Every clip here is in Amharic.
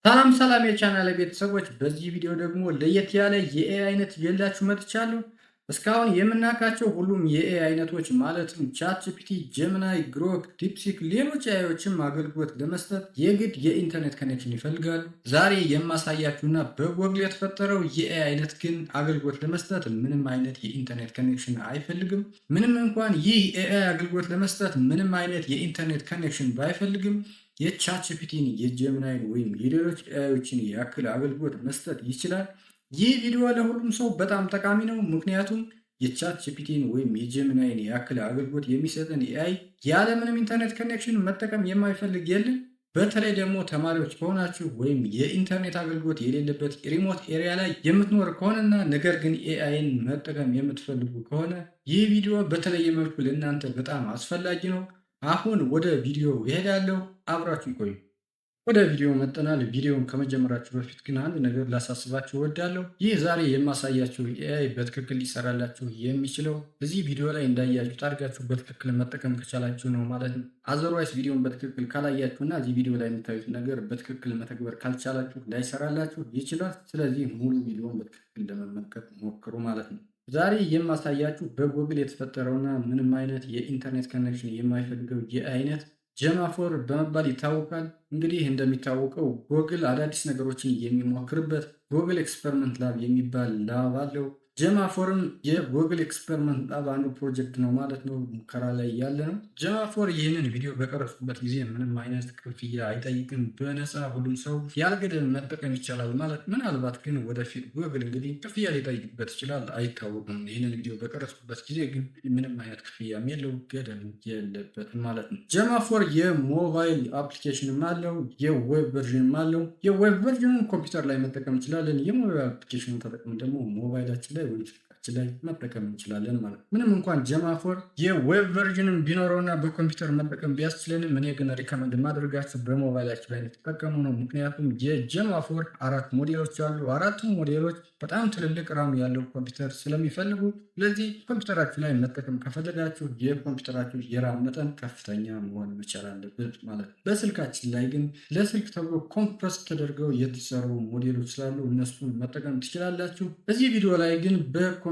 ሰላም ሰላም የቻናሌ ቤተሰቦች፣ በዚህ ቪዲዮ ደግሞ ለየት ያለ የኤአይ አይነት ይዤላችሁ መጥቻለሁ። እስካሁን የምናውቃቸው ሁሉም የኤአይ አይነቶች ማለትም ቻትጂፒቲ፣ ጀሚናይ፣ ግሮክ፣ ዲፕሲክ ሌሎች ኤአይዎችም አገልግሎት ለመስጠት የግድ የኢንተርኔት ኮኔክሽን ይፈልጋሉ። ዛሬ የማሳያችሁና በጎግል የተፈጠረው የኤአይ አይነት ግን አገልግሎት ለመስጠት ምንም አይነት የኢንተርኔት ኮኔክሽን አይፈልግም። ምንም እንኳን ይህ ኤአይ አገልግሎት ለመስጠት ምንም አይነት የኢንተርኔት ኮኔክሽን ባይፈልግም የቻትጂፒቲን የጀሚናይን ወይም የሌሎች ኤአይዎችን ያክል አገልግሎት መስጠት ይችላል። ይህ ቪዲዮ ለሁሉም ሰው በጣም ጠቃሚ ነው። ምክንያቱም የቻትጂፒቲን ወይም የጀሚናይን ያክል አገልግሎት የሚሰጠን ኤአይ ያለምንም ኢንተርኔት ኮኔክሽን መጠቀም የማይፈልግ የለም። በተለይ ደግሞ ተማሪዎች ከሆናችሁ ወይም የኢንተርኔት አገልግሎት የሌለበት ሪሞት ኤሪያ ላይ የምትኖር ከሆነና ነገር ግን ኤአይን መጠቀም የምትፈልጉ ከሆነ ይህ ቪዲዮ በተለየ መልኩ ለእናንተ በጣም አስፈላጊ ነው። አሁን ወደ ቪዲዮ እሄዳለሁ። አብራችሁ ይቆዩ። ወደ ቪዲዮ መጠናል። ቪዲዮውን ከመጀመራችሁ በፊት ግን አንድ ነገር ላሳስባችሁ እወዳለሁ። ይህ ዛሬ የማሳያችሁ ኤአይ በትክክል ሊሰራላችሁ የሚችለው እዚህ ቪዲዮ ላይ እንዳያችሁ አድርጋችሁ በትክክል መጠቀም ከቻላችሁ ነው ማለት ነው። አዘርዋይስ ቪዲዮን በትክክል ካላያችሁና እዚህ ቪዲዮ ላይ የምታዩት ነገር በትክክል መተግበር ካልቻላችሁ ላይሰራላችሁ ይችላል። ስለዚህ ሙሉ ቪዲዮን በትክክል ለመመልከት ሞክሩ ማለት ነው። ዛሬ የማሳያችሁ በጎግል የተፈጠረውና ምንም አይነት የኢንተርኔት ኮኔክሽን የማይፈልገው የአይነት ጀማፎር በመባል ይታወቃል። እንግዲህ እንደሚታወቀው ጎግል አዳዲስ ነገሮችን የሚሞክርበት ጎግል ኤክስፐሪመንት ላብ የሚባል ላብ አለው። ጀማፎርም የጎግል ኤክስፐሪመንት ላብ አንዱ ፕሮጀክት ነው ማለት ነው። ሙከራ ላይ ያለ ነው። ጀማፎር ይህንን ቪዲዮ በቀረጽኩበት ጊዜ ምንም አይነት ክፍያ አይጠይቅም። በነፃ ሁሉም ሰው ያልገደብ መጠቀም ይቻላል ማለት። ምናልባት ግን ወደፊት ጎግል እንግዲህ ክፍያ ሊጠይቅበት ይችላል፣ አይታወቅም። ይህንን ቪዲዮ በቀረጽኩበት ጊዜ ግን ምንም አይነት ክፍያም የለው፣ ገደብ የለበትም ማለት ነው። ጀማፎር የሞባይል አፕሊኬሽንም አለው፣ የዌብ ቨርዥንም አለው። የዌብ ቨርዥኑን ኮምፒውተር ላይ መጠቀም እንችላለን። የሞባይል አፕሊኬሽኑ ተጠቅመን ደግሞ ሞባይላችን ላይ ወይ ስልካችን ላይ መጠቀም እንችላለን ማለት ነው። ምንም እንኳን ጀማፎር የዌብ ቨርዥንም ቢኖረውና በኮምፒውተር መጠቀም ቢያስችለንም እኔ ግን ሪከመንድ ማድረጋችሁ በሞባይላችን ላይ ተጠቀሙ ነው። ምክንያቱም የጀማፎር 4 ሞዴሎች አሉ። አራቱም ሞዴሎች በጣም ትልልቅ ራም ያለው ኮምፒውተር ስለሚፈልጉ፣ ስለዚህ ኮምፒውተራችሁ ላይ መጠቀም ከፈለጋችሁ የኮምፒውተራችሁ የራም መጠን ከፍተኛ መሆን መቻል አለበት ማለት ነው። በስልካችን ላይ ግን ለስልክ ተብሎ ኮምፕረስ ተደርገው የተሰሩ ሞዴሎች ስላሉ እነሱን መጠቀም ትችላላችሁ። በዚህ ቪዲዮ ላይ ግን በኮምፒውተራችሁ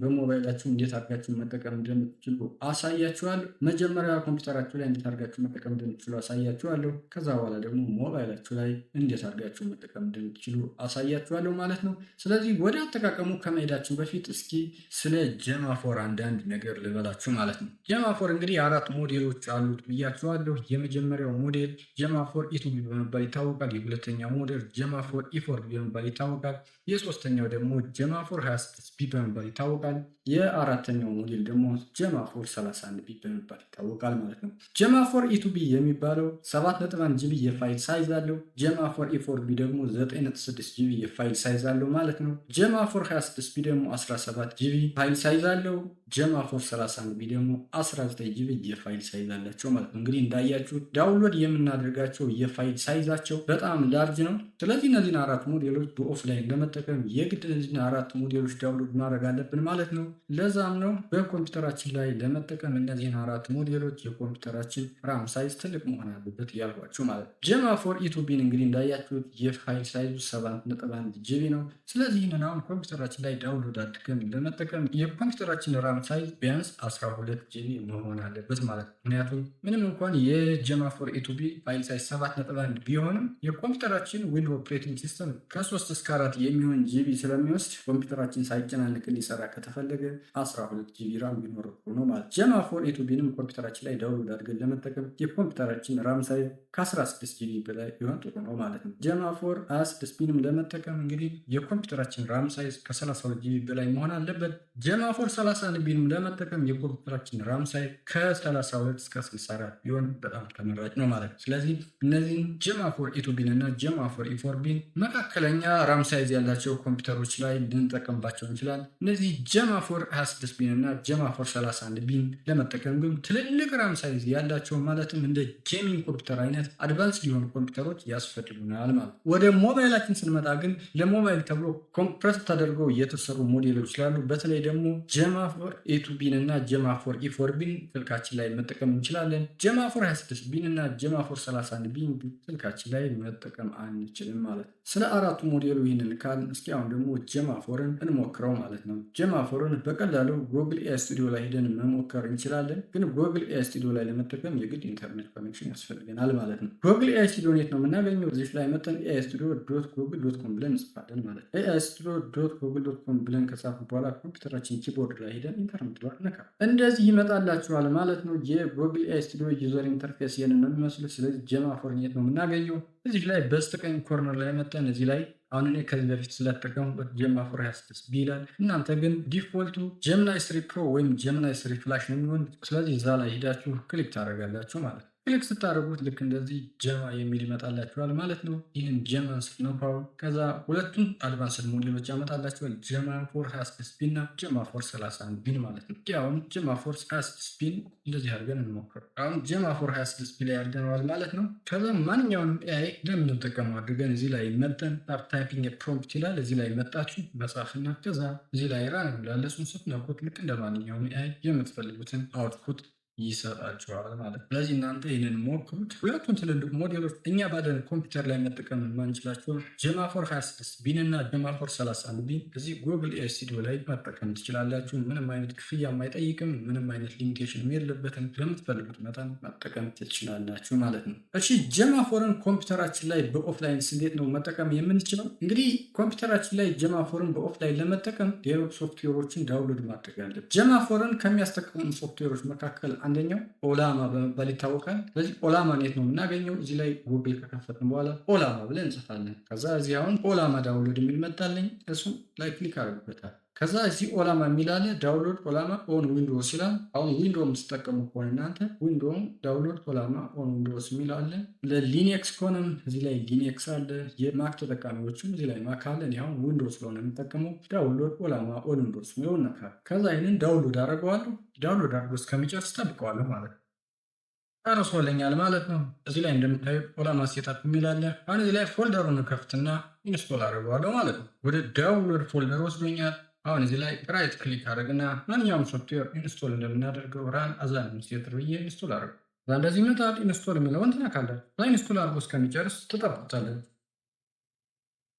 በሞባይላችሁ እንዴት አድርጋችሁ መጠቀም እንደምትችሉ አሳያችኋለሁ። መጀመሪያ ኮምፒውተራችሁ ላይ እንዴት አድርጋችሁ መጠቀም እንደምትችሉ አሳያችኋለሁ። ከዛ በኋላ ደግሞ ሞባይላችሁ ላይ እንዴት አድርጋችሁ መጠቀም እንደምትችሉ አሳያችኋለሁ ማለት ነው። ስለዚህ ወደ አጠቃቀሙ ከመሄዳችን በፊት እስኪ ስለ ጀማፎር አንዳንድ ነገር ልበላችሁ ማለት ነው። ጀማፎር እንግዲህ 4 ሞዴሎች አሉት ብያችኋለሁ። የመጀመሪያው ሞዴል ጀማፎር ኢቱቢ በመባል ይታወቃል። የሁለተኛው ሞዴል ጀማፎር ኢፎር በመባል ይታወቃል። የሶስተኛው ደግሞ ጀማፎር 26 ቢ በመባል ይታወቃል። የአራተኛው ሞዴል ደግሞ ጀማፎር 31 ቢ በመባል ይታወቃል ማለት ነው። ጀማፎር ኢቱቢ የሚባለው 7.1 ጂቢ የፋይል ሳይዝ አለው። ጀማፎር ኢፎር ቢ ደግሞ 9.6 ጂቢ የፋይል ሳይዝ አለው ማለት ነው። ጀማፎር 26 ቢ ደግሞ 17 ጂቢ ፋይል ሳይዝ አለው። ጀማፎር 31 ቢ ደግሞ 19 ጂቢ የፋይል ሳይዝ አላቸው ማለት ነው። እንግዲህ እንዳያችሁ ዳውንሎድ የምናደርጋቸው የፋይል ሳይዛቸው በጣም ላርጅ ነው። ስለዚህ እነዚህን 4 ሞዴሎች በኦፍላይን ለመጠቀም የግድ እነዚህን 4 ሞዴሎች ዳውንሎድ ማድረግ አለብን ማለት ነው። ለዛም ነው በኮምፒውተራችን ላይ ለመጠቀም እነዚህን 4 ሞዴሎች የኮምፒውተራችን ራም ሳይዝ ትልቅ መሆን አለበት ያልኳችሁ ማለት ነው። ጀማፎር ኢቱቢን እንግዲህ እንዳያችሁት የፋይል ሳይዙ 7.1 ጂቢ ነው። ስለዚህ ይህንን አሁን ኮምፒውተራችን ላይ ዳውንሎድ አድርገን ለመጠቀም የኮምፒውተራችን ራም ሳይዝ ቢያንስ 12 ጂቢ መሆን አለበት ማለት ነው። ምክንያቱም ምንም እንኳን የጀማፎር ኢቱቢ ፋይል ሳይዝ 7.1 ቢሆንም የኮምፒውተራችን ዊንዶው ኦፕሬቲንግ ሲስተም ከ3 እስከ 4 የሚሆን ጂቢ ስለሚወስድ ኮምፒውተራችን ሳይጨናንቅ እንዲሰራ ከተፈለገ 12 ጂቢ ራም ቢኖረው ነው ማለት። ጀማፎር ኢቱቢንም ኮምፒውተራችን ላይ ዳውንሎድ አድርገን ለመጠቀም የኮምፒውተራችን ራም ሳይዝ ከ16 ጂቢ በላይ ቢሆን ጥሩ ነው ማለት ነው። ጀማፎር 26 ቢንም ለመጠቀም እንግዲህ የኮምፒውተራችን ራም ሳይዝ ከ32 ጂቢ በላይ መሆን አለበት። ጀማፎር 31 ቢንም ለመጠቀም የኮምፒውተራችን ራም ሳይዝ ከ32 እስከ 64 ቢሆን በጣም ተመራጭ ነው ማለት ነው። ስለዚህ እነዚህን ጀማፎር ኢቱቢን እና ጀማፎር ኢፎር ቢን መካከለኛ ራም ሳይዝ ያላቸው ኮምፒውተሮች ላይ ልንጠቀምባቸው ልንጠቀምባቸው እንችላለን። እነዚህ ጀማፎር 26 ቢን እና ጀማፎር 31 ቢን ለመጠቀም ግን ትልልቅ ራም ሳይዝ ያላቸው ማለትም እንደ ጌሚንግ ኮምፒውተር አይነት አድቫንስ የሆኑ ኮምፒውተሮች ያስፈልጉናል ማለት። ወደ ሞባይላችን ስንመጣ ግን ለሞባይል ተብሎ ኮምፕረስ ተደርገው የተሰሩ ሞዴሎች ስላሉ በተለይ ደግሞ ጀማፎር ኤቱ ቢን እና ጀማፎር ኢፎር ቢን ስልካችን ላይ መጠቀም እንችላለን። ጀማፎር 26 ቢን እና ጀማፎር 31 ቢን ስልካችን ላይ መጠቀም አንችልም ማለት ነው። ስለ አራቱ ሞዴሉ ይህንን ካልን እስኪ አሁን ደግሞ ጀማፎርን እንሞክረው ማለት ነው። ጀማፎርን በቀላሉ ጎግል ኤአይ ስቱዲዮ ላይ ሄደን መሞከር እንችላለን። ግን ጎግል ኤአይ ስቱዲዮ ላይ ለመጠቀም የግድ ኢንተርኔት ኮኔክሽን ያስፈልገናል ማለት ነው። ጎግል ኤአይ ስቱዲዮ የት ነው የምናገኘው? እዚህ ላይ መጠን ኤአይ ስቱዲዮ .google.com ብለን እንጽፋለን ማለት ነው። ኤአይ ስቱዲዮ .google.com ብለን ከጻፉ በኋላ ኮምፒውተራችን ኪቦርድ ላይ ሄደን ኢንተርኔት ባር ነካ እንደዚህ ይመጣላችኋል ማለት ነው። የጎግል ኤአይ ስቱዲዮ ዩዘር ኢንተርፌስ ይህንን ነው የሚመስሉት። ስለዚህ ጀማፎርን የት ነው የምናገኘው? እዚህ ላይ በስተቀኝ ኮርነር ላይ መጠን እዚህ ላይ አሁን እኔ ከዚህ በፊት ስለተጠቀሙበት ጀማፎር 26 ቢ ይላል። እናንተ ግን ዲፎልቱ ጀምናይ 3 ፕሮ ወይም ጀምናይ 3 ፍላሽ ነው የሚሆን። ስለዚህ እዛ ላይ ሄዳችሁ ክሊክ ታደርጋላችሁ ማለት ነው። ክሊክ ስታደርጉት ልክ እንደዚህ ጀማ የሚል ይመጣላችኋል ማለት ነው። ይህን ጀማን ስትነካው ከዛ ሁለቱም አድቫንስድ ሞዴሎች ያመጣላችኋል። ጀማፎር 26 ቢ እና ጀማፎር 31 ቢን ማለት ነው። አሁን ጀማፎር 26 ቢን እንደዚህ አድርገን እንሞክር። አሁን ጀማፎር 26 ቢ ላይ አድርገነዋል ማለት ነው። ከዛ ማንኛውንም ኤአይ እንደምንጠቀመው አድርገን እዚህ ላይ መጠን ታይፒንግ ፕሮምፕት ይላል። እዚህ ላይ መጣችሁ መጻፍና ከዛ እዚህ ላይ ራን ይላል። እሱን ስትነኩት ልክ እንደ ማንኛውም ኤአይ የምትፈልጉትን አውትፑት ይሰጣችኋል ማለት ነው። ስለዚህ እናንተ ይህንን ሞክሩት። ሁለቱን ትልልቅ ሞዴሎች እኛ ባለን ኮምፒውተር ላይ መጠቀም የማንችላቸው ጀማፎር 26 ቢን እና ጀማፎር 31 ቢን እዚህ ጉግል ኤአይ ስቱዲዮ ላይ መጠቀም ትችላላችሁ። ምንም አይነት ክፍያ አይጠይቅም። ምንም አይነት ሊሚቴሽን የለበትም። በምትፈልጉት መጠን መጠቀም ትችላላችሁ ማለት ነው። እሺ ጀማፎርን ኮምፒውተራችን ላይ በኦፍላይንስ እንዴት ነው መጠቀም የምንችለው? እንግዲህ ኮምፒውተራችን ላይ ጀማፎርን በኦፍላይን ለመጠቀም ሌሎች ሶፍትዌሮችን ዳውንሎድ ማድረግ አለብን። ጀማፎርን ከሚያስጠቅሙ ሶፍትዌሮች መካከል አንደኛው ኦላማ በመባል ይታወቃል። ስለዚህ ኦላማ የት ነው የምናገኘው? እዚህ ላይ ጉግል ከከፈትን በኋላ ኦላማ ብለን እንጽፋለን። ከዛ እዚህ አሁን ኦላማ ዳውንሎድ የሚል መጣልኝ። እሱን ላይ ክሊክ አድርጉበታል። ከዛ እዚህ ኦላማ የሚላለ ዳውንሎድ ኦላማ ኦን ዊንዶውስ ይላል። አሁን ዊንዶው የምትጠቀሙ ከሆነ እናንተ ዊንዶው ዳውንሎድ ኦላማ ኦን ዊንዶውስ የሚል አለ። ለሊኔክስ ከሆነም እዚህ ላይ ሊኔክስ አለ። የማክ ተጠቃሚዎችም እዚህ ላይ ማክ አለ። አሁን ዊንዶው ስለሆነ የምጠቀመው ዳውንሎድ ኦላማ ኦን ዊንዶውስ የሚለው ነካል። ከዛ ይህንን ዳውንሎድ አደርገዋለሁ። ዳውንሎድ አድርጎ እስከሚጨርስ ጠብቀዋለሁ ማለት ነው። ጨርሶልኛል ማለት ነው። እዚህ ላይ እንደምታዩት ኦላማ ሴታፕ የሚል አለ። አሁን እዚህ ላይ ፎልደሩን ከፍትና ኢንስቶል አድርገዋለሁ ማለት ነው። ወደ ዳውንሎድ ፎልደር ወስዶኛል። አሁን እዚህ ላይ ራይት ክሊክ አድርግና ማንኛውም ሶፍትዌር ኢንስቶል እንደምናደርገው ራን አዝ አድሚኒስትሬተር ብዬ ኢንስቶል አድርገው እንደዚህ ይመጣል። ኢንስቶል የሚለውን ትነካላችሁ። ኢንስቶል አድርጎ እስከሚጨርስ ትጠብቁታላችሁ።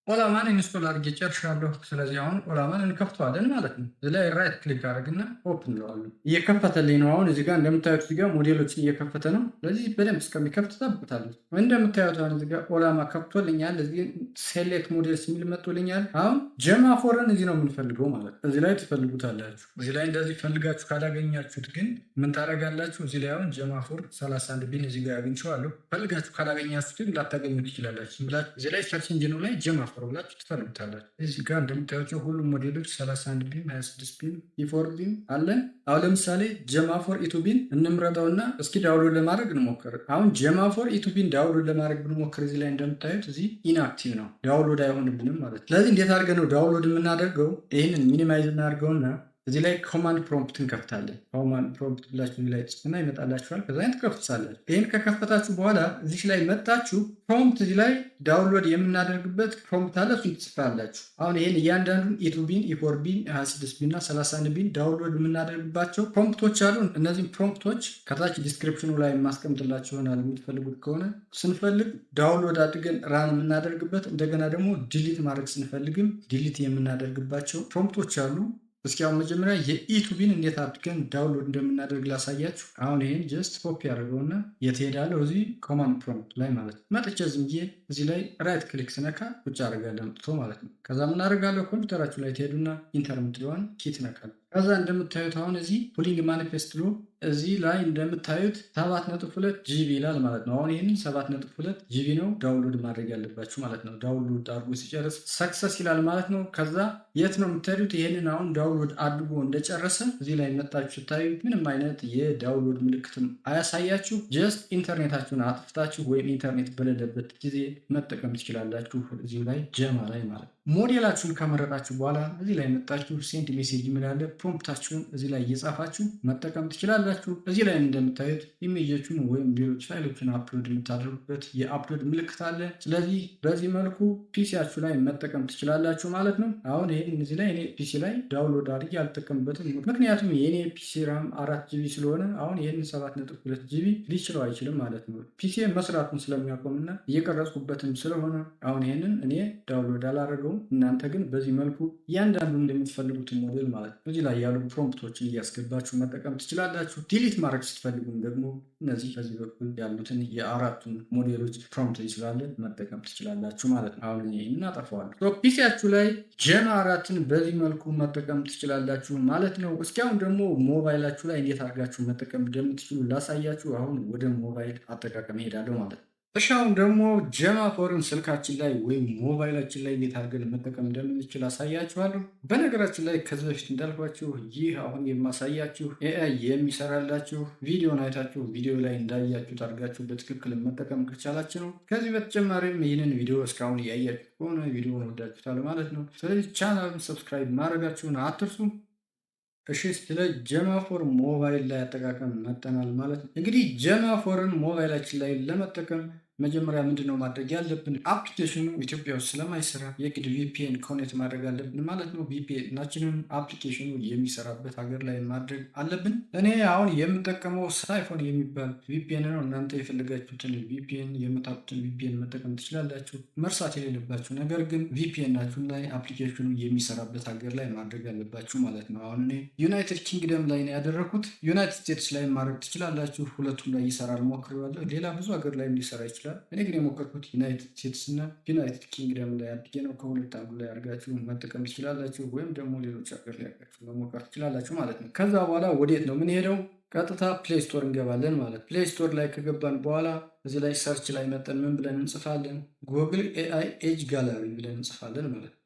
ኦላማን ኢንስቶል አድርጌ ጨርሻለሁ። ስለዚህ አሁን ኦላማን እንከፍተዋለን ማለት ነው። እዚህ ላይ ራይት ክሊክ አድርግና ኦፕን እንለዋለን። እየከፈተልኝ ነው። አሁን እዚህ ጋር እንደምታዩት እዚህ ጋር ሞዴሎችን እየከፈተ ነው። ስለዚህ በደንብ እስከሚከፍት ጠብቁታለሁ። እንደምታዩት አሁን እዚህ ጋር ኦላማ ከፍቶልኛል። እዚህ ሴሌክት ሞዴልስ የሚል መጥቶልኛል። አሁን ጀማፎርን እዚህ ነው የምንፈልገው ማለት ነው። እዚህ ላይ ትፈልጉታላችሁ። እዚህ ላይ እንደዚህ ፈልጋችሁ ካላገኛችሁት ግን ምን ታደርጋላችሁ? እዚህ ላይ አሁን ጀማፎር 31 ቢን እዚህ ጋር አግኝቼዋለሁ። ፈልጋችሁ ካላገኛችሁት ግን ላታገኙ ትችላላችሁ። ብላችሁ እዚህ ላይ ሰርች ኢንጂኑ ላይ ጀማፎር ብላችሁ ትፈልጉታላችሁ። እዚህ ጋር እንደምታዩቸው ሁሉም ሞዴሎች 31 ቢን 26 ቢን ኢፎር ቢን አለን። አሁን ለምሳሌ ጀማፎር ኢቱ ቢን እንምረጠውና እስኪ ዳውንሎድ ለማድረግ እንሞክር። አሁን ጀማፎር ኢቱ ቢን ዳውንሎድ ለማድረግ ብንሞክር እዚህ ላይ እንደምታዩት እዚህ ኢንአክቲቭ ነው፣ ዳውንሎድ አይሆንብንም ማለት ነው። ስለዚህ እንዴት አድርገን ነው ዳውንሎድ የምናደርገው? ይህንን ሚኒማይዝ እናደርገውና እዚህ ላይ ኮማንድ ፕሮምፕት እንከፍታለን። ኮማንድ ፕሮምፕት ብላችሁ ላይ ጽፉና ይመጣላችኋል። ከዛ ትከፍታላችሁ። ይህን ከከፈታችሁ በኋላ እዚህ ላይ መጣችሁ ፕሮምፕት እዚህ ላይ ዳውንሎድ የምናደርግበት ፕሮምፕት አለ። እሱን ትጽፋላችሁ። አሁን ይህን እያንዳንዱን ኢቱ ቢን ኢፎር ቢን 26 ቢን እና 31 ቢን ዳውንሎድ የምናደርግባቸው ፕሮምፕቶች አሉ። እነዚህም ፕሮምፕቶች ከታች ዲስክሪፕሽኑ ላይ ማስቀምጥላችሁ ይሆናል። የምትፈልጉት ከሆነ ስንፈልግ ዳውንሎድ አድርገን ራን የምናደርግበት፣ እንደገና ደግሞ ዲሊት ማድረግ ስንፈልግም ዲሊት የምናደርግባቸው ፕሮምፕቶች አሉ። እስኪ አሁን መጀመሪያ የኢቱ ቢን እንዴት አድርገን ዳውንሎድ እንደምናደርግ ላሳያችሁ። አሁን ይሄን ጀስት ኮፒ አድርገውና የት ሄዳለሁ? እዚህ ኮማንድ ፕሮምፕት ላይ ማለት ነው። መጥቼ ዝም ብዬ እዚህ ላይ ራይት ክሊክ ስነካ ቁጭ አደርጋለሁ አምጥቶ ማለት ነው። ከዛ ምን አደርጋለሁ? ኮምፒውተራችሁ ላይ ትሄዱና ኢንተር የምትለዋን ኪ ትነካለሁ። ከዛ እንደምታዩት አሁን እዚህ ፑሊንግ ማኒፌስት ብሎ እዚህ ላይ እንደምታዩት 7.2 ጂቢ ይላል ማለት ነው። አሁን ይህንን 7.2 ጂቢ ነው ዳውንሎድ ማድረግ ያለባችሁ ማለት ነው። ዳውንሎድ አድርጎ ሲጨርስ ሰክሰስ ይላል ማለት ነው። ከዛ የት ነው የምትሄዱት? ይህንን አሁን ዳውንሎድ አድርጎ እንደጨረሰ እዚህ ላይ መጣችሁ ስታዩ ምንም አይነት የዳውንሎድ ምልክትም አያሳያችሁ። ጀስት ኢንተርኔታችሁን አጥፍታችሁ ወይም ኢንተርኔት በሌለበት ጊዜ መጠቀም ትችላላችሁ እዚሁ ላይ ጀማ ላይ ማለት ነው። ሞዴላችሁን ከመረጣችሁ በኋላ እዚህ ላይ መጣችሁ ሴንድ ሜሴጅ የሚላለ ፕሮምፕታችሁን እዚህ ላይ እየጻፋችሁ መጠቀም ትችላላችሁ። እዚህ ላይ እንደምታዩት ኢሜጆችን ወይም ሌሎች ፋይሎችን አፕሎድ የምታደርጉበት የአፕሎድ ምልክት አለ። ስለዚህ በዚህ መልኩ ፒሲያችሁ ላይ መጠቀም ትችላላችሁ ማለት ነው። አሁን ይህን እዚህ ላይ እኔ ፒሲ ላይ ዳውንሎድ አድርጌ አልጠቀምበትም፣ ምክንያቱም የኔ ፒሲ ራም 4 ጂቢ ስለሆነ አሁን ይህንን 7.2 ጂቢ ሊችለው አይችልም ማለት ነው። ፒሲ መስራቱን ስለሚያቆምና እየቀረጽኩበትም ስለሆነ አሁን ይህንን እኔ ዳውንሎድ አላደረገው። እናንተ ግን በዚህ መልኩ እያንዳንዱ እንደምትፈልጉትን ሞዴል ማለት ነው እዚህ ላይ ያሉ ፕሮምፕቶችን እያስገባችሁ መጠቀም ትችላላችሁ። ዲሊት ማድረግ ስትፈልጉም ደግሞ እነዚህ በዚህ በኩል ያሉትን የአራቱን ሞዴሎች ፕሮምፕት ስላለ መጠቀም ትችላላችሁ ማለት ነው። አሁን ይህን እናጠፋዋለሁ። ፒሲያችሁ ላይ ጀማ 4ን በዚህ መልኩ መጠቀም ትችላላችሁ ማለት ነው። እስኪ አሁን ደግሞ ሞባይላችሁ ላይ እንዴት አድርጋችሁ መጠቀም እንደምትችሉ ላሳያችሁ። አሁን ወደ ሞባይል አጠቃቀም እሄዳለሁ ማለት ነው። እሺ አሁን ደግሞ ጀማ ፎርን ስልካችን ላይ ወይም ሞባይላችን ላይ እንዴት አድርገን መጠቀም እንደምንችል አሳያችኋለሁ። በነገራችን ላይ ከዚህ በፊት እንዳልኳችሁ ይህ አሁን የማሳያችሁ ኤአይ የሚሰራላችሁ ቪዲዮን አይታችሁ ቪዲዮ ላይ እንዳያችሁት አድርጋችሁ በትክክል መጠቀም ከቻላችሁ ነው። ከዚህ በተጨማሪም ይህንን ቪዲዮ እስካሁን እያያችሁ ከሆነ ቪዲዮን ወዳችሁታል ማለት ነው። ስለዚህ ቻናሉን ሰብስክራይብ ማድረጋችሁን አትርሱ። እሺ ስለ ጀማ ፎር ሞባይል ላይ አጠቃቀም መጠናል ማለት ነው። እንግዲህ ጀማ ፎርን ሞባይላችን ላይ ለመጠቀም መጀመሪያ ምንድነው ማድረግ ያለብን? አፕሊኬሽኑ ኢትዮጵያ ውስጥ ስለማይሰራ የግድ ቪፒኤን ኮኔክት ማድረግ አለብን ማለት ነው። ቪፒኤናችንን አፕሊኬሽኑ የሚሰራበት ሀገር ላይ ማድረግ አለብን። እኔ አሁን የምጠቀመው ሳይፎን የሚባል ቪፒኤን ነው። እናንተ የፈለጋችሁትን ቪፒኤን የምታውቁትን ቪፒኤን መጠቀም ትችላላችሁ። መርሳት የሌለባችሁ ነገር ግን ቪፒኤናችሁን ላይ አፕሊኬሽኑ የሚሰራበት ሀገር ላይ ማድረግ አለባችሁ ማለት ነው። አሁን እኔ ዩናይትድ ኪንግደም ላይ ነው ያደረኩት። ዩናይትድ ስቴትስ ላይ ማድረግ ትችላላችሁ። ሁለቱም ላይ ይሰራል ሞክሬዋለሁ። ሌላ ብዙ ሀገር ላይ ሊሰራ ይችላል። እኔ ግን የሞከርኩት ዩናይትድ ስቴትስ እና ዩናይትድ ኪንግደም ላይ አድርጌ ነው። ከሁለት አንዱ ላይ አድርጋችሁ መጠቀም ትችላላችሁ፣ ወይም ደግሞ ሌሎች ሀገር ላይ አድርጋችሁ መሞከር ትችላላችሁ ማለት ነው። ከዛ በኋላ ወዴት ነው የምንሄደው? ቀጥታ ፕሌይ ስቶር እንገባለን ማለት። ፕሌይ ስቶር ላይ ከገባን በኋላ እዚህ ላይ ሰርች ላይ መጠን ምን ብለን እንጽፋለን? ጉግል ኤአይ ኤጅ ጋላሪ ብለን እንጽፋለን ማለት ነው።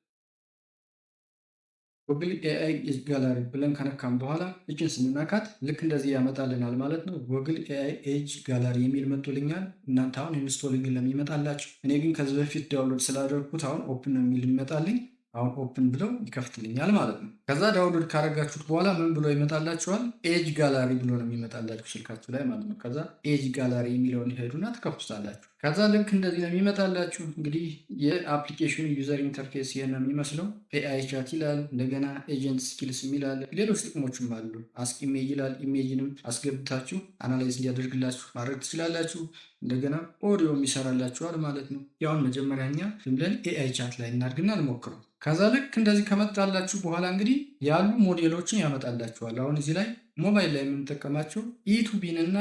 ጉግል ኤአይ ኤጅ ጋላሪ ብለን ከነካም በኋላ እችን ስንነካት ልክ እንደዚህ ያመጣልናል ማለት ነው። ጉግል ኤአይ ኤጅ ጋላሪ የሚል መጥቶልኛል። እናንተ አሁን ኢንስቶሊንግ ለሚመጣላችሁ፣ እኔ ግን ከዚህ በፊት ዳውንሎድ ስላደረግኩት አሁን ኦፕን የሚል ይመጣልኝ። አሁን ኦፕን ብለው ይከፍትልኛል ማለት ነው። ከዛ ዳውንሎድ ካረጋችሁት በኋላ ምን ብሎ ይመጣላችኋል? ኤጅ ጋላሪ ብሎ ነው የሚመጣላችሁ ስልካችሁ ላይ ማለት ነው። ከዛ ኤጅ ጋላሪ የሚለውን ሄዱና ትከፍቱታላችሁ። ከዛ ልክ እንደዚህ ነው የሚመጣላችሁ። እንግዲህ የአፕሊኬሽኑ ዩዘር ኢንተርፌስ ይሄን ነው የሚመስለው። ኤአይ ቻት ይላል፣ እንደገና ኤጀንት ስኪልስ የሚላል፣ ሌሎች ጥቅሞችም አሉ። አስክ ኢሜጅ ይላል። ኢሜጅንም አስገብታችሁ አናላይዝ እንዲያደርግላችሁ ማድረግ ትችላላችሁ። እንደገና ኦዲዮም ይሰራላችኋል ማለት ነው። ያውን መጀመሪያ እኛ ዝም ብለን ኤአይ ቻት ላይ እናድርግና እንሞክረው። ከዛ ልክ እንደዚህ ከመጣላችሁ በኋላ እንግዲህ ያሉ ሞዴሎችን ያመጣላችኋል። አሁን እዚህ ላይ ሞባይል ላይ የምንጠቀማቸው ኢቱቢን እና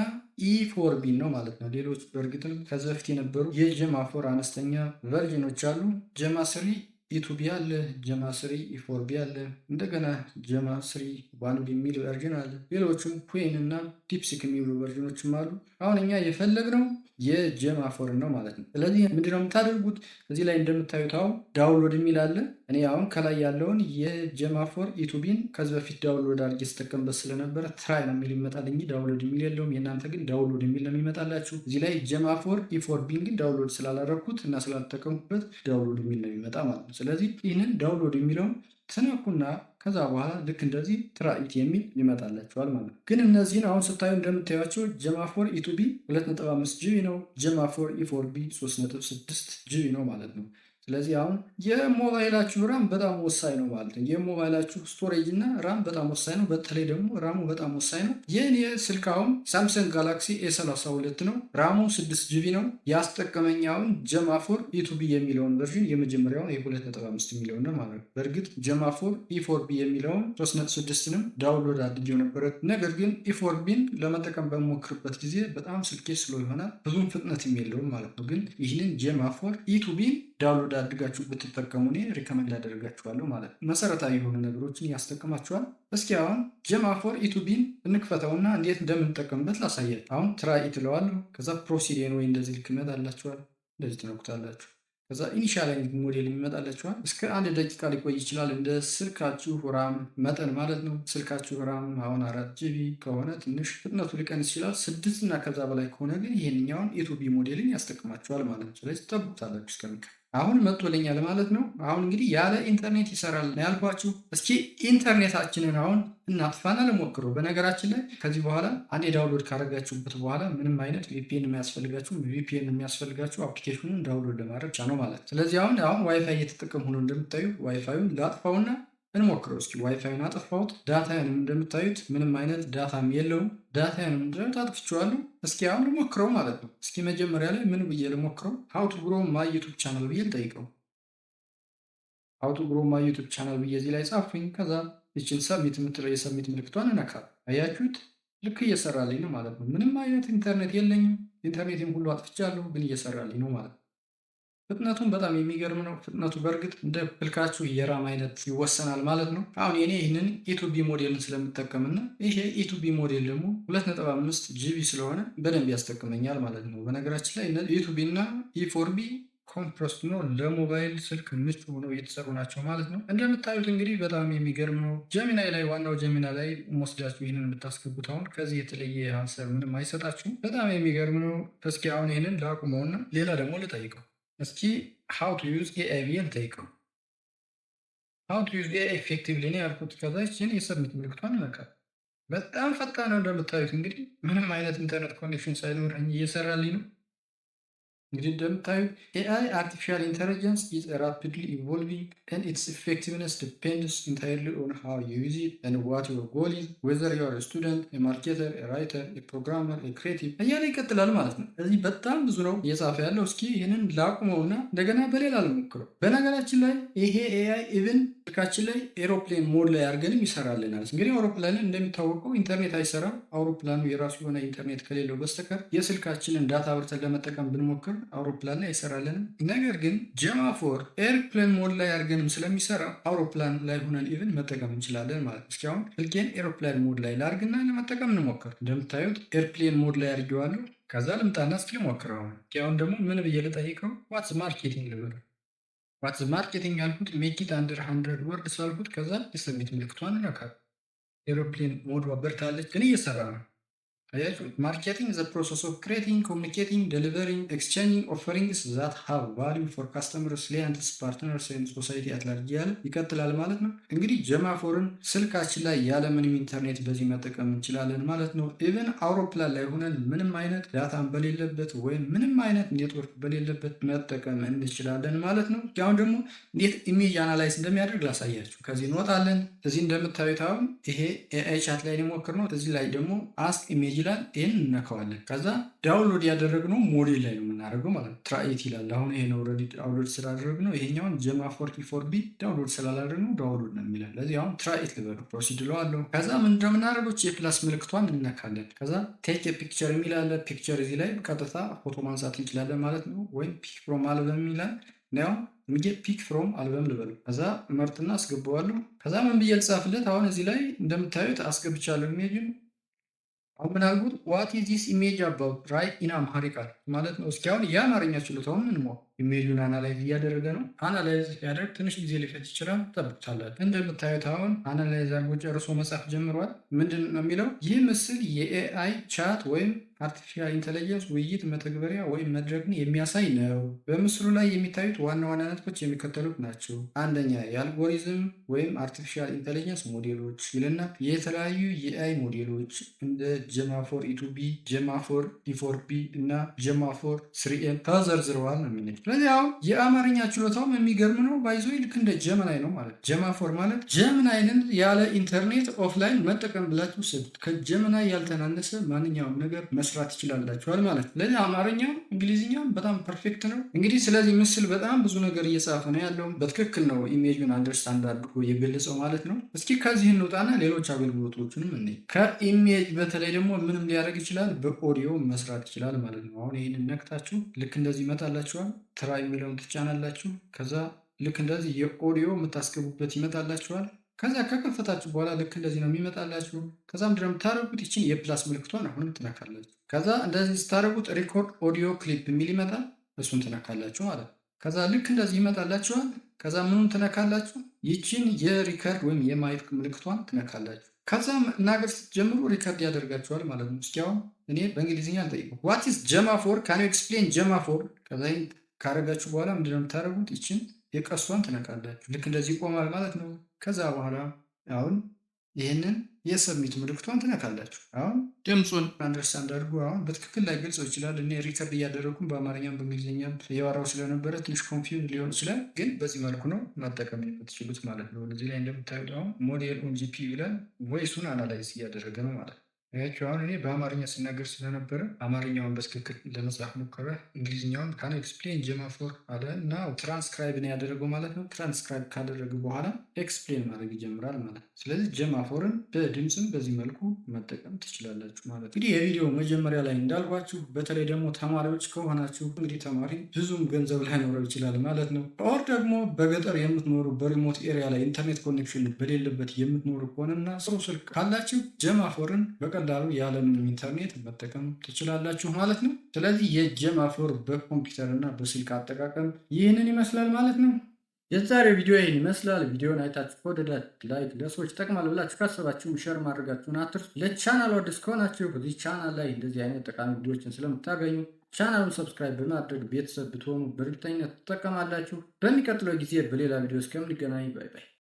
ኢፎርቢን ነው ማለት ነው። ሌሎች በእርግጥም ከዚህ በፊት የነበሩ የጀማ ፎር አነስተኛ ቨርዥኖች አሉ። ጀማ ስሪ ኢቱቢ አለ፣ ጀማ ስሪ ኢፎርቢ አለ፣ እንደገና ጀማ ስሪ ዋንቢ የሚል ቨርዥን አለ። ሌሎችም ኩዌን እና ዲፕሲክ የሚሉ ቨርዥኖችም አሉ። አሁን እኛ የፈለግነው የጀማ ፎር ነው ማለት ነው። ስለዚህ ምንድነው የምታደርጉት? እዚህ ላይ እንደምታዩት አሁን ዳውንሎድ የሚል አለ። እኔ አሁን ከላይ ያለውን የጀማ ፎር ኢቱቢን ከዚህ በፊት ዳውንሎድ አድርጌ ስጠቀምበት ስለነበረ ትራይ ነው የሚል ይመጣልኝ። ዳውንሎድ የሚል የለውም። የእናንተ ግን ዳውንሎድ የሚል ነው የሚመጣላችሁ። እዚህ ላይ ጀማ ፎር ኢፎርቢን ግን ዳውንሎድ ስላላረኩት እና ስላልተጠቀምኩበት ዳውንሎድ የሚል ነው የሚመጣ ማለት ነው። ስለዚህ ይህንን ዳውንሎድ የሚለውን ትነኩና ከዛ በኋላ ልክ እንደዚህ ትራይት የሚል ይመጣላችኋል ማለት ነው። ግን እነዚህን አሁን ስታዩ እንደምታዩቸው ጀማ ፎር ኢቱቢ 2.5 ጂቢ ነው። ጀማ ፎር ኢፎርቢ 3.6 ጂቢ ነው ማለት ነው። ስለዚህ አሁን የሞባይላችሁ ራም በጣም ወሳኝ ነው ማለት ነው። የሞባይላችሁ ስቶሬጅ እና ራም በጣም ወሳኝ ነው። በተለይ ደግሞ ራሙ በጣም ወሳኝ ነው። የኔ ስልክ አሁን ሳምሰንግ ጋላክሲ ኤ32 ነው። ራሙ 6 ጂቢ ነው። ያስጠቀመኝ አሁን ጀማ ፎር ኢቱቢ የሚለውን ቨርዥን የመጀመሪያውን የ2.5 የሚለውን ነው ማለት ነው። በእርግጥ ጀማ ፎር ኢፎርቢ የሚለውን 3.6ንም ዳውንሎድ አድርጌው ነበረ። ነገር ግን ኢፎርቢን ለመጠቀም በሞክርበት ጊዜ በጣም ስልኬ ስሎ ይሆናል፣ ብዙም ፍጥነት የለውም ማለት ነው። ግን ይህንን ጀማ ፎር ኢቱቢን ዳውንሎድ አድርጋችሁ ብትጠቀሙ እኔ ሪከመንድ አደርጋችኋለሁ ማለት ነው። መሰረታዊ የሆኑ ነገሮችን ያስጠቅማችኋል። እስኪ አሁን ጀማፎር ኢቱቢን እንክፈተውና እንዴት እንደምንጠቀምበት ላሳያችሁ። አሁን ትራይ ትለዋለሁ። ከዛ ፕሮሲዲየን ወይ እንደዚህ ልክ ይመጣላችኋል። እንደዚህ ትነኩታላችሁ። ከዛ ኢኒሻላይዚንግ ሞዴል ይመጣላችኋል። እስከ 1 ደቂቃ ሊቆይ ይችላል፣ እንደ ስልካችሁ ራም መጠን ማለት ነው። ስልካችሁ ራም አሁን 4 ጂቢ ከሆነ ትንሽ ፍጥነቱ ሊቀንስ ይችላል። 6 እና ከዛ በላይ ከሆነ ግን ይሄንኛውን ኢቱቢ ሞዴልን ያስጠቅማችኋል ማለት ነው። ስለዚህ ትጠብቁታላችሁ እስከሚቀር። አሁን መጥቶልኛል ማለት ነው። አሁን እንግዲህ ያለ ኢንተርኔት ይሰራል ነው ያልኳችሁ። እስኪ ኢንተርኔታችንን አሁን እናጥፋና ልሞክረው። በነገራችን ላይ ከዚህ በኋላ አንዴ ዳውንሎድ ካደረጋችሁበት በኋላ ምንም አይነት ቪፒኤን የሚያስፈልጋችሁ አፕሊኬሽኑን ዳውንሎድ ለማድረግ ብቻ ነው ማለት። ስለዚህ አሁን ዋይፋይ እየተጠቀምሁ ነው እንደምታዩ። ዋይፋዩን ላጥፋውና እንሞክረው እስኪ። ዋይፋዩን አጥፋሁት። ዳታዬንም እንደምታዩት ምንም አይነት ዳታም የለውም። ዳታዬንም እንደምታዩት አጥፍቼዋለሁ። እስኪ አሁን ልሞክረው ማለት ነው። እስኪ መጀመሪያ ላይ ምን ብዬ ልሞክረው? ሀው ቱ ግሮ ማይ ዩቱብ ቻናል ብዬ ልጠይቀው። ሀው ቱ ግሮ ማይ ዩቱብ ቻናል ብዬ እዚህ ላይ ጻፍኩኝ። ከዛ ይችን ሰብሚት የምትለው የሰብሚት ምልክቷን እነካል። አያችሁት? ልክ እየሰራልኝ ነው ማለት ነው። ምንም አይነት ኢንተርኔት የለኝም። ኢንተርኔትም ሁሉ አጥፍቻለሁ፣ ግን እየሰራልኝ ነው ማለት ነው። ፍጥነቱን በጣም የሚገርም ነው። ፍጥነቱ በእርግጥ እንደ ስልካችሁ የራም አይነት ይወሰናል ማለት ነው። አሁን የኔ ይህንን ኢቱቢ ሞዴልን ስለምጠቀምና ይሄ ኢቱቢ ሞዴል ደግሞ 2.5 ጂቢ ስለሆነ በደንብ ያስጠቅመኛል ማለት ነው። በነገራችን ላይ ኢቱቢ እና ኢፎርቢ ኮምፕረስድ ነው፣ ለሞባይል ስልክ ምቹ ሆነው እየተሰሩ ናቸው ማለት ነው። እንደምታዩት እንግዲህ በጣም የሚገርም ነው። ጀሚናይ ላይ ዋናው ጀሚና ላይ ወስዳችሁ ይህንን የምታስገቡት አሁን ከዚህ የተለየ አንሰር ምንም አይሰጣችሁም። በጣም የሚገርም ነው። እስኪ አሁን ይህንን ላቁመውና ሌላ ደግሞ ልጠይቀው። እስኪ ሀው ቱ ዩዝ ኤአይ ብዬ ልጠይቀው። ሀው ቱ ዩዝ ኤአይ ኤፌክቲቭሊ ነው ያልኩት። ከዛችን የሰብሚት ምልክቷን ነካል። በጣም ፈጣን ነው እንደምታዩት። እንግዲህ ምንም አይነት ኢንተርኔት ኮኔክሽን ሳይኖረኝ እየሰራልኝ ነው። እንግዲህ እንደምታዩት ኤአይ አርቲፊሻል ኢንተለጀንስ ኢዝ ራፒድሊ ኢቮልቪንግ ኤንድ ኢትስ ኢፌክቲቭነስ ዲፔንድስ ኢንታይርሊ ኦን ሃው ዩ ዩዝ ኢት ኤንድ ዋት ዩር ጎል ኢዝ ዌዘር ዩ አር ስቱደንት፣ ማርኬተር፣ ራይተር፣ ፕሮግራመር፣ ክሬቲቭ እያለ ይቀጥላል ማለት ነው። እዚህ በጣም ብዙ ነው እየጻፈ ያለው። እስኪ ይህንን ላቁመውና እንደገና በሌላ ልሞክረው። በነገራችን ላይ ይሄ ኤአይ ኢቭን ስልካችን ላይ ኤሮፕሌን ሞድ ላይ አድርገንም ይሰራልናል። እንግዲህ አውሮፕላንን እንደሚታወቀው ኢንተርኔት አይሰራም። አውሮፕላኑ የራሱ የሆነ ኢንተርኔት ከሌለው በስተቀር የስልካችንን ዳታ አብርተን ለመጠቀም ብንሞክር አውሮፕላን ላይ አይሰራልንም። ነገር ግን ጀማፎር ኤርፕሌን ሞድ ላይ አድርገንም ስለሚሰራ አውሮፕላን ላይ ሆነን ኢቭን መጠቀም እንችላለን ማለት ነው። እስኪ አሁን ስልኬን ኤሮፕላን ሞድ ላይ ላድርግና ለመጠቀም እንሞክር። እንደምታዩት ኤርፕሌን ሞድ ላይ አድርጌዋለሁ። ከዛ ልምጣና እስኪ ሞክረው። አሁን ደግሞ ምን ብዬ ልጠይቀው? ዋትስ ማርኬቲንግ ልበለው። ዋትስ ማርኬቲንግ አልኩት። ሜክ ኢት አንደር 100 ወርድ ስላልኩት ከዛ የሰሚት ምልክቷን ነካል። ኤሮፕሌን ሞድ በርታለች፣ ግን እየሰራ ነው። ማርኬቲንግ ዘ ፕሮሰስ ኦፍ ክሬቲንግ፣ ኮሚኒኬቲንግ፣ ዴሊቨሪንግ፣ ኤክስቼንጂንግ ኦፈሪንግስ ዛት ሃቭ ቫሊዩ ፎር ካስተመርስ፣ ክሊየንትስ፣ ፓርትነርስ ኤንድ ሶሳይቲ አት ላርጅ እያለ ይቀጥላል ማለት ነው። እንግዲህ ጀማፎርን ስልካችን ላይ ያለምንም ኢንተርኔት በዚህ መጠቀም እንችላለን ማለት ነው። ኢቨን አውሮፕላን ላይ ሆነን ምንም አይነት ዳታን በሌለበት ወይም ምንም አይነት ኔትወርክ በሌለበት መጠቀም እንችላለን ማለት ነው። አሁን ደግሞ እንዴት ኢሜጅ አናላይዝ እንደሚያደርግ ላሳያችሁ። ከዚህ እንወጣለን። እዚህ እንደምታዩት አሁን ይሄ ኤአይ ቻት ላይ ሊሞክር ነው። እዚህ ላይ ደግሞ አስክ ኢሜጅ ይላል። ይህን እነካዋለን። ከዛ ዳውንሎድ ያደረግነው ሞዴል ላይ ነው የምናደርገው ማለት ነው። ትራኢት ይላል። አሁን ይሄን ኦልሬዲ ዳውንሎድ ስላደረግነው ይሄኛውን ጀማፎር ኢፎርቢ ዳውንሎድ ስላላደረግነው ዳውንሎድ ነው የሚላል። ለዚህ አሁን ትራኢት ልበሉ፣ ፕሮሲድ እለዋለሁ። ከዛ ምን እንደምናደርገው የፕላስ ምልክቷን እነካለን። ከዛ ቴክ ፒክቸር የሚላለ ፒክቸር እዚህ ላይ ቀጥታ ፎቶ ማንሳት እንችላለን ማለት ነው። ወይም ፒክ ፍሮም አልበም የሚላል ነው ፒክ ፍሮም አልበም ልበሉ። ከዛ መርጥና አስገባዋለሁ። ከዛ ምን ብዬ ልጻፍለት? አሁን እዚህ ላይ እንደምታዩት አስገብቻለሁ ኢሜጅን። አሁን ምን አልኩት? ዋት ኢዝ ዚስ ኢሜጅ አባውት ራይት ኢን አምሃሪክ ማለት ነው። እስኪ አሁን የአማርኛ ችሎታውን እንሞክር። ኢሜጁን አናላይዝ እያደረገ ነው። አናላይዝ ያደርግ ትንሽ ጊዜ ሊፈጅ ይችላል። ጠብቁታላችሁ። እንደምታዩት አሁን አናላይዝ አድርጎ ጨርሶ መጻፍ ጀምሯል። ምንድን ነው የሚለው? ይህ ምስል የኤአይ ቻት ወይም አርቲፊሻል ኢንተለጀንስ ውይይት መተግበሪያ ወይም መድረክን የሚያሳይ ነው። በምስሉ ላይ የሚታዩት ዋና ዋና ነጥቦች የሚከተሉት ናቸው። አንደኛ የአልጎሪዝም ወይም አርቲፊሻል ኢንተለጀንስ ሞዴሎች ይልና የተለያዩ የኤአይ ሞዴሎች እንደ ጀማፎር ኢቱቢ፣ ጀማፎር ኢፎርቢ እና ጀማፎር ስሪኤን ተዘርዝረዋል ነው የሚለው። ስለዚህ አሁን የአማርኛ ችሎታውም የሚገርም ነው። ባይዞ ልክ እንደ ጀመናይ ነው ማለት። ጀማፎር ማለት ጀመናይንን ያለ ኢንተርኔት ኦፍላይን መጠቀም ብላችሁ ስት ከጀመናይ ያልተናነሰ ማንኛውም ነገር መስራት ይችላላችኋል ማለት ነው። ለዚህ አማርኛም እንግሊዝኛም በጣም ፐርፌክት ነው። እንግዲህ ስለዚህ ምስል በጣም ብዙ ነገር እየጻፈ ነው ያለው። በትክክል ነው ኢሜጁን አንደርስታንድ አድርጎ የገለጸው ማለት ነው። እስኪ ከዚህ እንውጣና ሌሎች አገልግሎቶችንም እንይ። ከኢሜጅ በተለይ ደግሞ ምንም ሊያደርግ ይችላል፣ በኦዲዮ መስራት ይችላል ማለት ነው። አሁን ይህንን ነክታችሁ ልክ እንደዚህ ይመጣላችኋል። ትራይ የሚለውን ትጫናላችሁ። ከዛ ልክ እንደዚህ የኦዲዮ የምታስገቡበት ይመጣላችኋል። ከዛ ከከፈታችሁ በኋላ ልክ እንደዚህ ነው የሚመጣላችሁ። ከዛ ምንድነው የምታደርጉት? ይችን የፕላስ ምልክቷን አሁንም ትነካላችሁ። ከዛ እንደዚህ ስታደርጉት ሪኮርድ ኦዲዮ ክሊፕ የሚል ይመጣል። እሱን ትነካላችሁ ማለት ነው። ከዛ ልክ እንደዚህ ይመጣላችኋል። ከዛ ምኑን ትነካላችሁ? ይችን የሪከርድ ወይም የማይክ ምልክቷን ትነካላችሁ። ከዛ መናገር ስትጀምሩ ሪከርድ ያደርጋችኋል ማለት ነው። እስኪ አሁን እኔ በእንግሊዝኛ ልጠይቀው። ዋት ኢዝ ጀማፎር ካን ዩ ኤክስፕሌን ጀማፎር? ከዛ ካረጋችሁ በኋላ ምንድነው የምታደርጉት? ይችን የቀስቷን ትነካላችሁ። ልክ እንደዚህ ይቆማል ማለት ነው። ከዛ በኋላ አሁን ይህንን የሰብሚት ምልክቷን ትነካላችሁ። አሁን ድምፁን አንደርስታንድ አድርጉ። አሁን በትክክል ላይ ገልጸው ይችላል። እኔ ሪከርድ እያደረግኩም በአማርኛም በእንግሊዝኛም እያወራው ስለነበረ ትንሽ ኮንፊውዝ ሊሆን ይችላል፣ ግን በዚህ መልኩ ነው መጠቀም የምትችሉት ማለት ነው። እዚህ ላይ እንደምታዩት አሁን ሞዴል ኦን ጂፒ ይላል። ቮይሱን አናላይዝ እያደረገ ነው ማለት ነው። ያቸው አሁን እኔ በአማርኛ ስናገር ስለነበረ አማርኛውን በትክክል ለመጻፍ ሞከረ። እንግሊዝኛውን ካን ኤክስፕሌን ጀማፎር አለ እና ትራንስክራይብ ነው ያደረገው ማለት ነው። ትራንስክራይብ ካደረገ በኋላ ኤክስፕሌን ማድረግ ይጀምራል ማለት ነው። ስለዚህ ጀማፎርን በድምፅም በዚህ መልኩ መጠቀም ትችላላችሁ ማለት ነው። እንግዲህ የቪዲዮ መጀመሪያ ላይ እንዳልኳችሁ በተለይ ደግሞ ተማሪዎች ከሆናችሁ እንግዲህ ተማሪ ብዙም ገንዘብ ላይኖረው ይችላል ማለት ነው። ኦር ደግሞ በገጠር የምትኖሩ በሪሞት ኤሪያ ላይ ኢንተርኔት ኮኔክሽን በሌለበት የምትኖሩ ከሆነና ጥሩ ስልክ ካላችሁ ጀማፎርን በቀላሉ ያለምንም ኢንተርኔት መጠቀም ትችላላችሁ ማለት ነው። ስለዚህ የጀማፎር በኮምፒውተር እና በስልክ አጠቃቀም ይህንን ይመስላል ማለት ነው። የዛሬው ቪዲዮ ይህን ይመስላል። ቪዲዮን አይታችሁ ከወደዳችሁ ላይክ፣ ለሰዎች ይጠቅማል ብላችሁ ካሰባችሁ ሼር ማድረጋችሁን አትርሱ። ለቻናሉ አዲስ ከሆናችሁ በዚህ ቻናል ላይ እንደዚህ አይነት ጠቃሚ ቪዲዮዎችን ስለምታገኙ ቻናሉን ሰብስክራይብ በማድረግ ቤተሰብ ብትሆኑ በእርግጠኝነት ትጠቀማላችሁ። በሚቀጥለው ጊዜ በሌላ ቪዲዮ እስከምንገናኝ ባይ ባይ።